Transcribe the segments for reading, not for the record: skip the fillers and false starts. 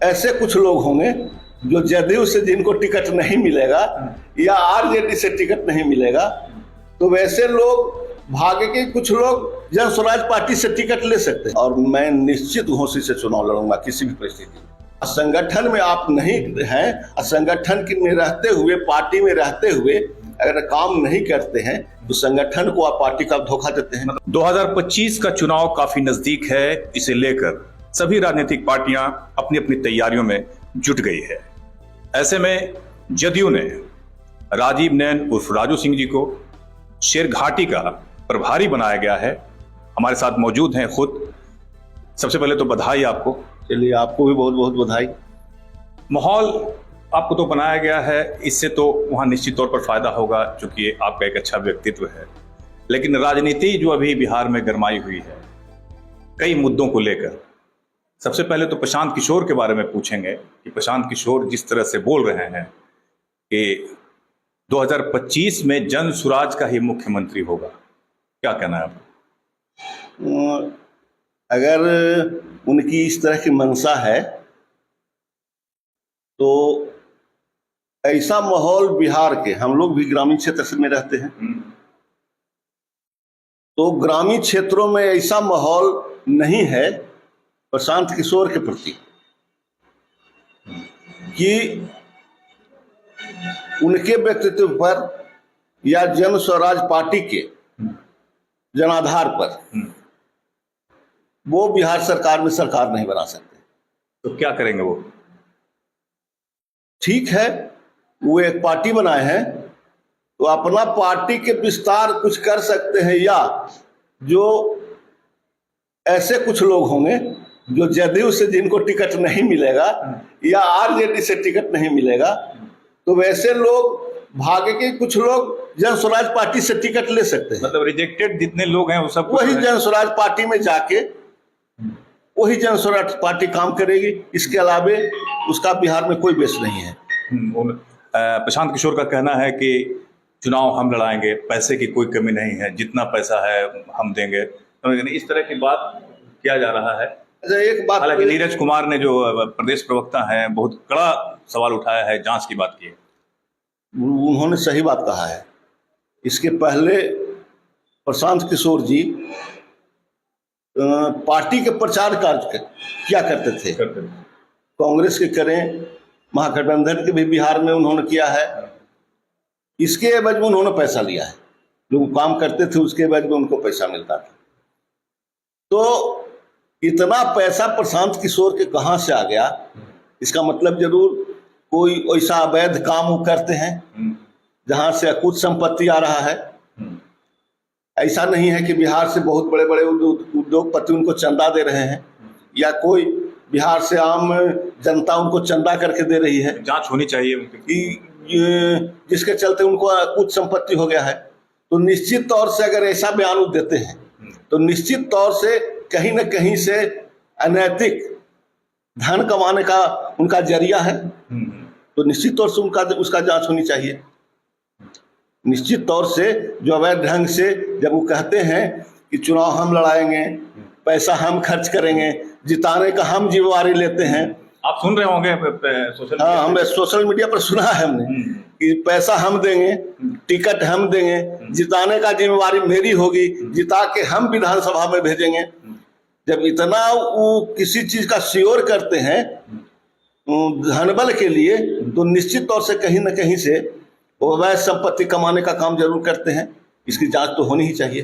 ऐसे कुछ लोग होंगे जो जदयू से जिनको टिकट नहीं मिलेगा या आरजेडी से टिकट नहीं मिलेगा, तो वैसे लोग भागे के कुछ लोग जन स्वराज पार्टी से टिकट ले सकते हैं। और मैं निश्चित घोषित से चुनाव लड़ूंगा किसी भी परिस्थिति में। संगठन में आप नहीं हैं, संगठन में रहते हुए, पार्टी में रहते हुए अगर काम नहीं करते हैं तो संगठन को आप पार्टी का धोखा देते हैं। 2025 का चुनाव काफी नजदीक है, इसे लेकर सभी राजनीतिक पार्टियां अपनी अपनी तैयारियों में जुट गई है। ऐसे में जदयू ने राजीव नैन उर्फ राजू सिंह जी को शेरघाटी का प्रभारी बनाया गया है। हमारे साथ मौजूद हैं खुद। सबसे पहले तो बधाई आपको। चलिए, आपको भी बहुत बहुत बधाई। माहौल आपको तो बनाया गया है, इससे तो वहाँ निश्चित तौर पर फायदा होगा क्योंकि आपका एक अच्छा व्यक्तित्व है। लेकिन राजनीति जो अभी बिहार में गरमाई हुई है कई मुद्दों को लेकर, सबसे पहले तो प्रशांत किशोर के बारे में पूछेंगे कि प्रशांत किशोर जिस तरह से बोल रहे हैं कि 2025 में जन सुराज का ही मुख्यमंत्री होगा, क्या कहना है आपको? अगर उनकी इस तरह की मंशा है तो ऐसा माहौल बिहार के, हम लोग भी ग्रामीण क्षेत्र में रहते हैं, तो ग्रामीण क्षेत्रों में ऐसा माहौल नहीं है प्रशांत किशोर के प्रति कि उनके व्यक्तित्व पर या जन स्वराज पार्टी के जनाधार पर वो बिहार सरकार में सरकार नहीं बना सकते। तो क्या करेंगे वो? ठीक है, वो एक पार्टी बनाए हैं तो अपना पार्टी के विस्तार कुछ कर सकते हैं, या जो ऐसे कुछ लोग होंगे जो जदयू से जिनको टिकट नहीं मिलेगा या आरजेडी से टिकट नहीं मिलेगा, तो वैसे लोग भागे के कुछ लोग जन स्वराज पार्टी से टिकट ले सकते हैं। मतलब रिजेक्टेड जितने लोग हैं वो सब वही जन स्वराज पार्टी में जाके वही जन स्वराज पार्टी काम करेगी। इसके अलावे उसका बिहार में कोई बेस नहीं है। प्रशांत किशोर का कहना है कि चुनाव हम लड़ाएंगे, पैसे की कोई कमी नहीं है, जितना पैसा है हम देंगे। तो इस तरह की बात किया जा रहा है। एक बात, हालांकि नीरज कुमार ने जो प्रदेश प्रवक्ता हैं बहुत कड़ा सवाल उठाया है, जांच की बात की है। उन्होंने सही बात कहा है। इसके पहले प्रशांत किशोर जी पार्टी के प्रचार कार्य क्या करते थे, कांग्रेस के करें, महागठबंधन के भी बिहार में उन्होंने किया है। इसके एवज में उन्होंने पैसा लिया है, जो काम करते थे उसके एवज में उनको पैसा मिलता था। तो इतना पैसा प्रशांत किशोर के कहां से आ गया? इसका मतलब जरूर कोई ऐसा अवैध काम वो करते हैं जहां से अकुत संपत्ति आ रहा है। ऐसा नहीं है कि बिहार से बहुत बड़े बड़े उद्योगपति उनको चंदा दे रहे हैं या कोई बिहार से आम जनता उनको चंदा करके दे रही है। जांच होनी चाहिए कि जिसके चलते उनको अकुत संपत्ति हो गया है। तो निश्चित तौर से अगर ऐसा बयान देते हैं तो निश्चित तौर से कहीं न कहीं से अनैतिक धन कमाने का उनका जरिया है। तो निश्चित तौर से उसका जांच होनी चाहिए। निश्चित तौर से जो अवैध ढंग से जब वो कहते हैं कि चुनाव हम लड़ाएंगे, पैसा हम खर्च करेंगे, जिताने का हम जिम्मेवारी लेते हैं। आप सुन रहे होंगे सोशल हाँ, हम सोशल मीडिया पर सुना है हमने कि पैसा हम देंगे, टिकट हम देंगे, जिताने का जिम्मेवारी मेरी होगी, जिता के हम विधानसभा में भेजेंगे। जब इतना वो किसी चीज का श्योर करते हैं धनबल के लिए, तो निश्चित तौर से कहीं न कहीं से वो अवैध संपत्ति कमाने का काम जरूर करते हैं। इसकी जांच तो होनी ही चाहिए।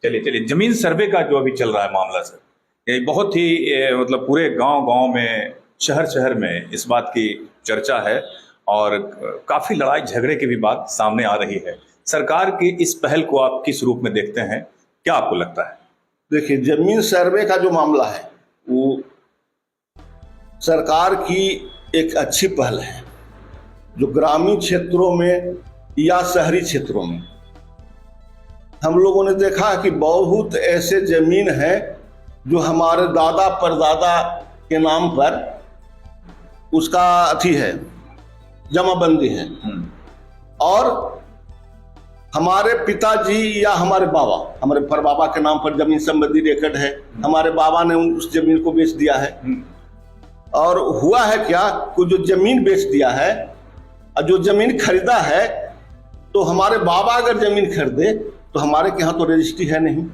चलिए, जमीन सर्वे का जो अभी चल रहा है मामला सर, ये बहुत ही मतलब पूरे गांव में, शहर में इस बात की चर्चा है और काफी लड़ाई झगड़े की भी बात सामने आ रही है। सरकार की इस पहल को आप किस रूप में देखते हैं, क्या आपको लगता है? देखिए, जमीन सर्वे का जो मामला है वो सरकार की एक अच्छी पहल है, जो ग्रामीण क्षेत्रों में या शहरी क्षेत्रों में हम लोगों ने देखा कि बहुत ऐसे जमीन है जो हमारे दादा परदादा के नाम पर उसका अथी है, जमाबंदी है, और हमारे पिताजी या हमारे बाबा, हमारे परबाबा के नाम पर जमीन संबंधी रिकॉर्ड है, हमारे बाबा ने उस जमीन को बेच दिया है। और हुआ है क्या, कुछ जो जमीन बेच दिया है और जो जमीन खरीदा है, तो हमारे बाबा अगर जमीन खरीदे तो हमारे के यहाँ तो रजिस्ट्री है नहीं,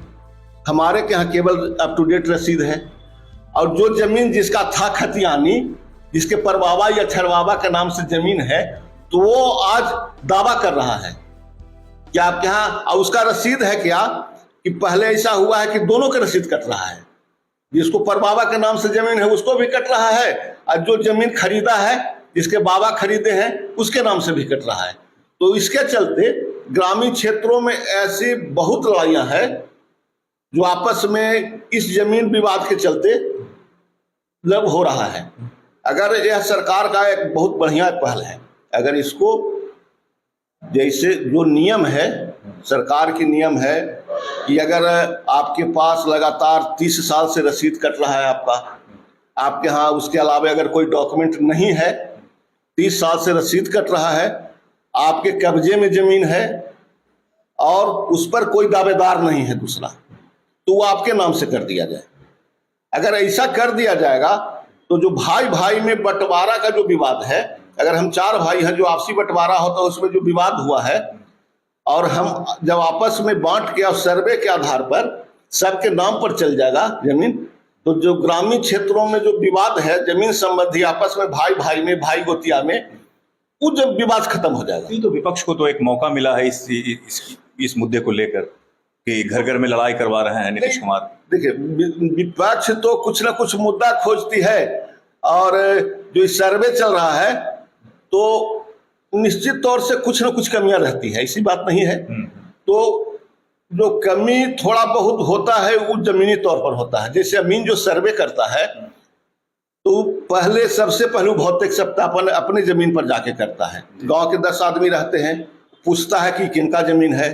हमारे के यहाँ केवल अप टू डेट रसीद है। और जो जमीन जिसका था खतियानी, जिसके परबाबा या छरबाबा के नाम से जमीन है, तो वो आज दावा कर रहा है कि आपके यहाँ, और उसका रसीद है क्या कि पहले ऐसा हुआ है कि दोनों का रसीद कट रहा है, जिसको परबाबा के नाम से जमीन है उसको भी कट रहा है, और जो जमीन खरीदा है जिसके बाबा खरीदे हैं उसके नाम से भी कट रहा है। तो इसके चलते ग्रामीण क्षेत्रों में ऐसी बहुत लड़ाइयां हैं जो आपस में इस जमीन विवाद के चलते लब हो रहा है। अगर यह सरकार का एक बहुत बढ़िया पहल है, अगर इसको जैसे जो नियम है, सरकार की नियम है कि अगर आपके पास लगातार 30 साल से रसीद कट रहा है आपके यहाँ, उसके अलावा अगर कोई डॉक्यूमेंट नहीं है, 30 साल से रसीद कट रहा है, आपके कब्जे में जमीन है और उस पर कोई दावेदार नहीं है दूसरा, तो वो आपके नाम से कर दिया जाए। अगर ऐसा कर दिया जाएगा तो जो भाई भाई में बंटवारा का जो विवाद है, अगर हम 4 भाई हैं, जो आपसी बंटवारा होता है उसमें जो विवाद हुआ है, और हम जब आपस में बांट के और सर्वे के आधार पर सबके नाम पर चल जाएगा जमीन, तो जो ग्रामीण क्षेत्रों में जो विवाद है जमीन संबंधी आपस में भाई भाई में, भाई गोतिया में, वो जब विवाद खत्म हो जाएगा। तो विपक्ष को तो एक मौका मिला है इस मुद्दे को लेकर कि घर घर में लड़ाई करवा रहे हैं नीतीश कुमार। देखिए, विपक्ष तो कुछ ना कुछ मुद्दा खोजती है, और जो सर्वे चल रहा है तो निश्चित तौर से कुछ ना कुछ कमियां रहती है, ऐसी बात नहीं है। तो जो कमी थोड़ा बहुत होता है वो जमीनी तौर पर होता है। जैसे अमीन जो सर्वे करता है तो पहले सबसे पहले भौतिक सत्यापन अपनी जमीन पर जाके करता है। गांव के 10 आदमी रहते हैं, पूछता है कि किनका जमीन है,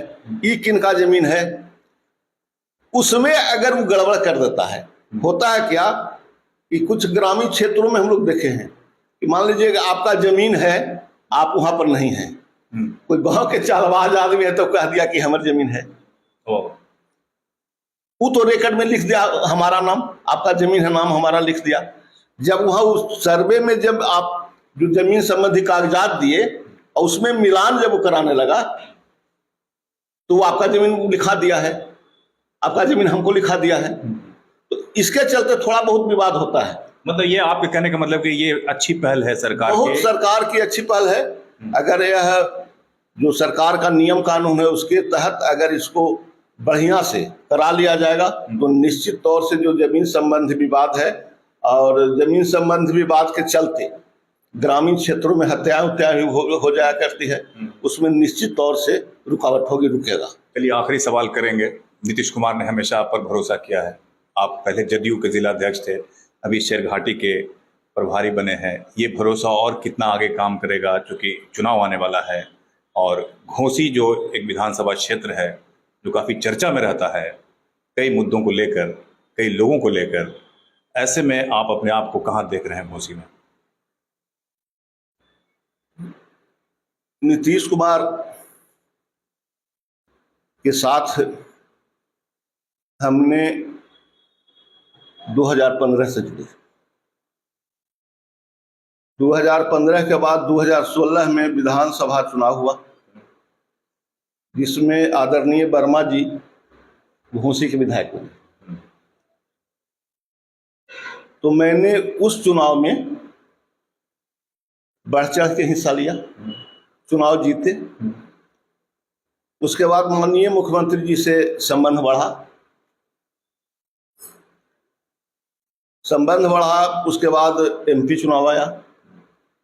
ये किनका जमीन है। उसमें अगर वो गड़बड़ कर देता है, होता है क्या कि कुछ ग्रामीण क्षेत्रों में हम लोग देखे हैं कि मान लीजिए आपका जमीन है, आप वहां पर नहीं है, कोई गांव के चालबाज आदमी है तो कह दिया कि हमारी जमीन है, वो तो रिकॉर्ड में लिख दिया हमारा नाम, आपका जमीन है, नाम हमारा लिख दिया। जब वहां उस सर्वे में जब आप जो जमीन संबंधी कागजात दिए और उसमें मिलान जब वो कराने लगा तो वो आपका जमीन लिखा दिया है, आपका जमीन हमको लिखा दिया है। तो इसके चलते थोड़ा बहुत विवाद होता है। मतलब ये आपके कहने का मतलब कि ये अच्छी पहल है सरकार की, बहुत सरकार की अच्छी पहल है। अगर यह जो सरकार का नियम कानून है उसके तहत अगर इसको बढ़िया से करा लिया जाएगा तो निश्चित तौर से जो जमीन संबंधी विवाद है और जमीन संबंधी विवाद के चलते ग्रामीण क्षेत्रों में हत्या हो जाया करती है, उसमें निश्चित तौर से रुकावट होगी, रुकेगा। चलिए आखिरी सवाल करेंगे। नीतीश कुमार ने हमेशा आप पर भरोसा किया है, आप पहले जदयू के जिला अध्यक्ष थे, अभी शेरघाटी के प्रभारी बने हैं। ये भरोसा और कितना आगे काम करेगा, चूँकि चुनाव आने वाला है और घोसी जो एक विधानसभा क्षेत्र है जो काफ़ी चर्चा में रहता है कई मुद्दों को लेकर, कई लोगों को लेकर, ऐसे में आप अपने आप को कहाँ देख रहे हैं घोसी में? नीतीश कुमार के साथ हमने 2015 से जुड़े। 2015 के बाद 2016 में विधानसभा चुनाव हुआ जिसमें आदरणीय वर्मा जी घोसी के विधायक बने। तो मैंने उस चुनाव में बढ़ चढ़ के हिस्सा लिया, चुनाव जीते। उसके बाद माननीय मुख्यमंत्री जी से संबंध बढ़ा, उसके बाद एमपी चुनाव आया।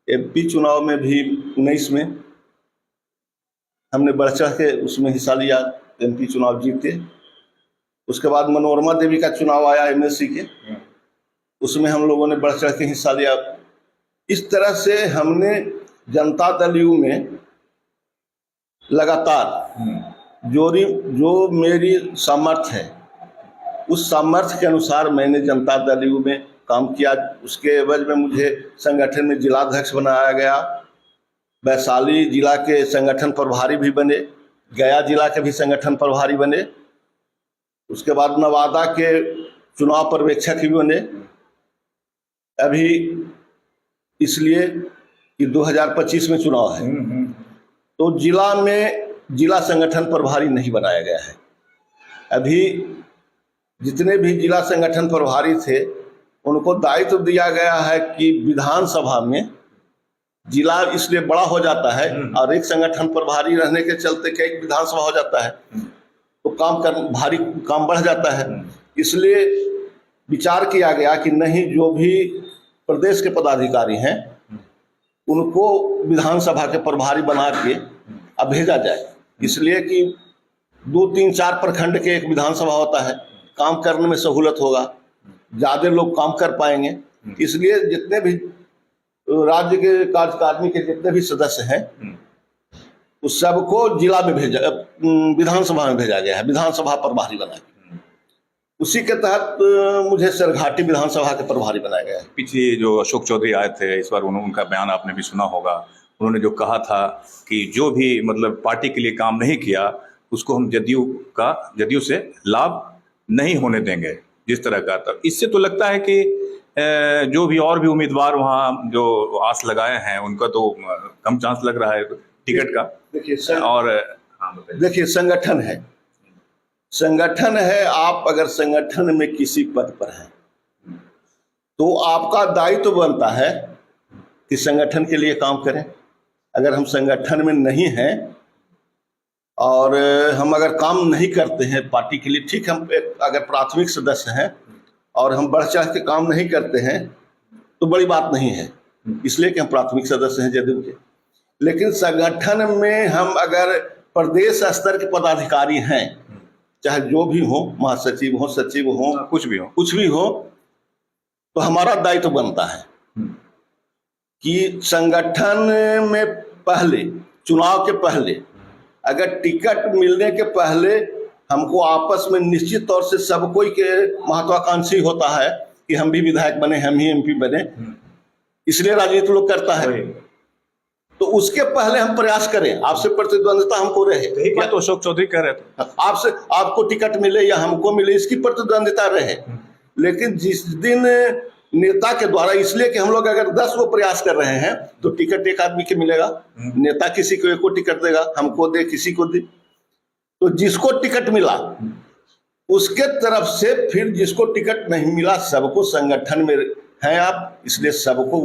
एमपी चुनाव में भी 19 में हमने बढ़ चढ़ के उसमें हिस्सा लिया, एमपी चुनाव जीते। उसके बाद मनोरमा देवी का चुनाव आया एमएलसी के, उसमें हम लोगों ने बढ़ चढ़ के हिस्सा लिया। इस तरह से हमने जनता दल यू में लगातार जो मेरी सामर्थ्य है उस सामर्थ्य के अनुसार मैंने जनता दल यू में काम किया। उसके एवज में मुझे संगठन में जिलाध्यक्ष बनाया गया, वैशाली जिला के संगठन प्रभारी भी बने, गया जिला के भी संगठन प्रभारी बने। उसके बाद नवादा के चुनाव पर्यवेक्षक भी बने। अभी इसलिए कि 2025 में चुनाव है, तो जिला में जिला संगठन प्रभारी नहीं बनाया गया है। अभी जितने भी जिला संगठन प्रभारी थे उनको दायित्व दिया गया है कि विधानसभा में, जिला इसलिए बड़ा हो जाता है और एक संगठन प्रभारी रहने के चलते कई विधानसभा हो जाता है, तो भारी काम बढ़ जाता है। इसलिए विचार किया गया कि नहीं, जो भी प्रदेश के पदाधिकारी हैं उनको विधानसभा के प्रभारी बना के अब भेजा जाए, इसलिए कि 2, 3, 4 प्रखंड के एक विधानसभा होता है, काम करने में सहूलत होगा, ज़्यादा लोग काम कर पाएंगे। इसलिए जितने भी राज्य के कार्यकारिणी के जितने भी सदस्य हैं उस सबको जिला में विधानसभा में भेजा गया है, विधानसभा प्रभारी बना के। उसी के तहत मुझे सरघाटी विधानसभा के प्रभारी बनाया गया है। पीछे जो अशोक चौधरी आए थे, इस बार उनका बयान आपने भी सुना होगा। उन्होंने जो कहा था कि जो भी मतलब पार्टी के लिए काम नहीं किया उसको हम जदयू से लाभ नहीं होने देंगे, जिस तरह का। तो इससे तो लगता है कि जो भी और भी उम्मीदवार वहाँ जो आस लगाए हैं उनका तो कम चांस लग रहा है टिकट का। देखिए संगठन है, आप अगर संगठन में किसी पद पर हैं तो आपका दायित्व बनता है कि संगठन के लिए काम करें। अगर हम संगठन में नहीं हैं और हम अगर काम नहीं करते हैं पार्टी के लिए, ठीक, हम अगर प्राथमिक सदस्य हैं और हम बढ़ चढ़ के काम नहीं करते हैं तो बड़ी बात नहीं है, इसलिए कि हम प्राथमिक सदस्य हैं जदयू के। लेकिन संगठन में हम अगर प्रदेश स्तर के पदाधिकारी हैं, चाहे जो भी हो, महासचिव हो, सचिव हो, कुछ भी हो, तो हमारा दायित्व बनता है कि संगठन में पहले, चुनाव के पहले, अगर टिकट मिलने के पहले हमको आपस में निश्चित तौर से सब कोई के महत्वाकांक्षी होता है कि हम भी विधायक बने, हम ही एमपी बने, इसलिए राजनीति लोग करता है। तो उसके पहले हम प्रयास करें, आपसे प्रतिद्वंदिता हमको रहे। क्या तो अशोक चौधरी कह रहे थे, आपको टिकट मिले या हमको मिले, इसकी प्रतिद्वंदिता रहे। लेकिन जिस दिन नेता के द्वारा, इसलिए कि हम लोग अगर 10 को प्रयास कर रहे हैं तो टिकट एक आदमी के मिलेगा, नेता किसी को एक को टिकट देगा, हमको दे, किसी को दे, तो जिसको टिकट मिला उसके तरफ से फिर जिसको टिकट नहीं मिला, सबको संगठन में हैं आप, इसलिए सबको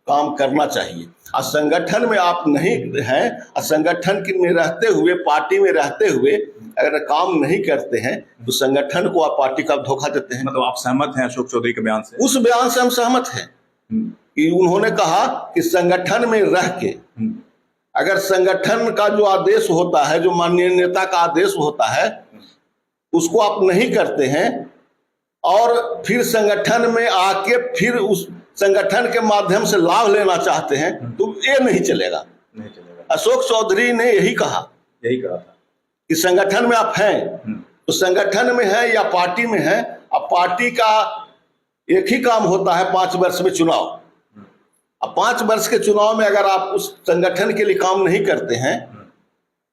काम करना चाहिए। और संगठन में आप नहीं हैं और संगठन में रहते हुए, पार्टी में रहते हुए अगर काम नहीं करते हैं तो संगठन को आप पार्टी का धोखा देते हैं। मतलब आप सहमत हैं अशोक चौधरी के बयान से? उस बयान से हम सहमत हैं कि उन्होंने कहा कि संगठन में रह के अगर संगठन का जो आदेश होता है, जो माननीय नेता का आदेश होता है, उसको आप नहीं करते हैं और फिर संगठन में आके फिर उस संगठन के माध्यम से लाभ लेना चाहते हैं तो ये नहीं चलेगा। अशोक चौधरी ने यही कहा था कि संगठन में आप हैं तो संगठन में है या पार्टी में है, अब पार्टी का एक ही काम होता है 5 वर्ष में चुनाव। अब 5 वर्ष के चुनाव में अगर आप उस संगठन के लिए काम नहीं करते हैं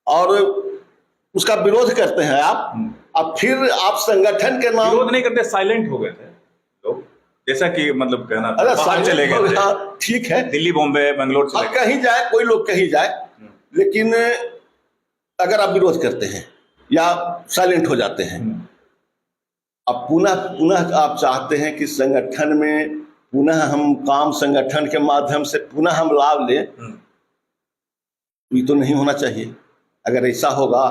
और उसका विरोध करते हैं आप, अब फिर आप संगठन के नाम विरोध नहीं करते, साइलेंट हो गए थे लोग, जैसा कि मतलब कहना था, बाहर चले गए थे। ठीक है, दिल्ली, बॉम्बे, बेंगलोर चले गए, कहीं जाए, कोई लोग कहीं जाए, लेकिन अगर आप विरोध करते हैं या साइलेंट हो जाते हैं, अब पुनः आप चाहते हैं कि संगठन में पुनः हम काम, संगठन के माध्यम से पुनः हम लाभ लें, ये तो नहीं होना चाहिए। अगर ऐसा होगा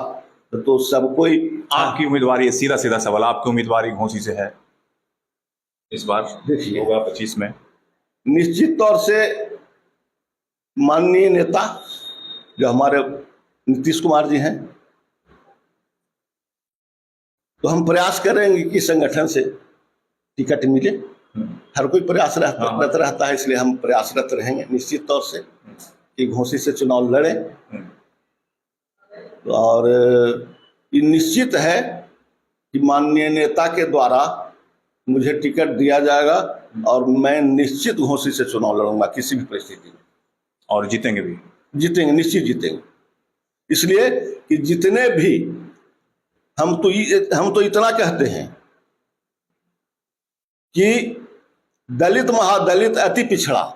तो सब कोई। आपकी उम्मीदवारी, सीधा सीधा सवाल, आपकी उम्मीदवारी घोसी से है इस बार? देखिए, होगा 25 में निश्चित तौर से माननीय नेता जो हमारे नीतीश कुमार जी हैं, तो हम प्रयास करेंगे कि संगठन से टिकट मिले। हर कोई प्रयासरत रहता है, इसलिए हम प्रयासरत रहेंगे निश्चित तौर से कि घोसी से चुनाव लड़े। और ये निश्चित है कि माननीय नेता के द्वारा मुझे टिकट दिया जाएगा और मैं निश्चित घोसी से चुनाव लड़ूंगा किसी भी परिस्थिति में, और जीतेंगे भी। जीतेंगे, निश्चित जीतेंगे। इसलिए कि जितने भी हम तो इतना कहते हैं कि दलित महादलित अति पिछड़ा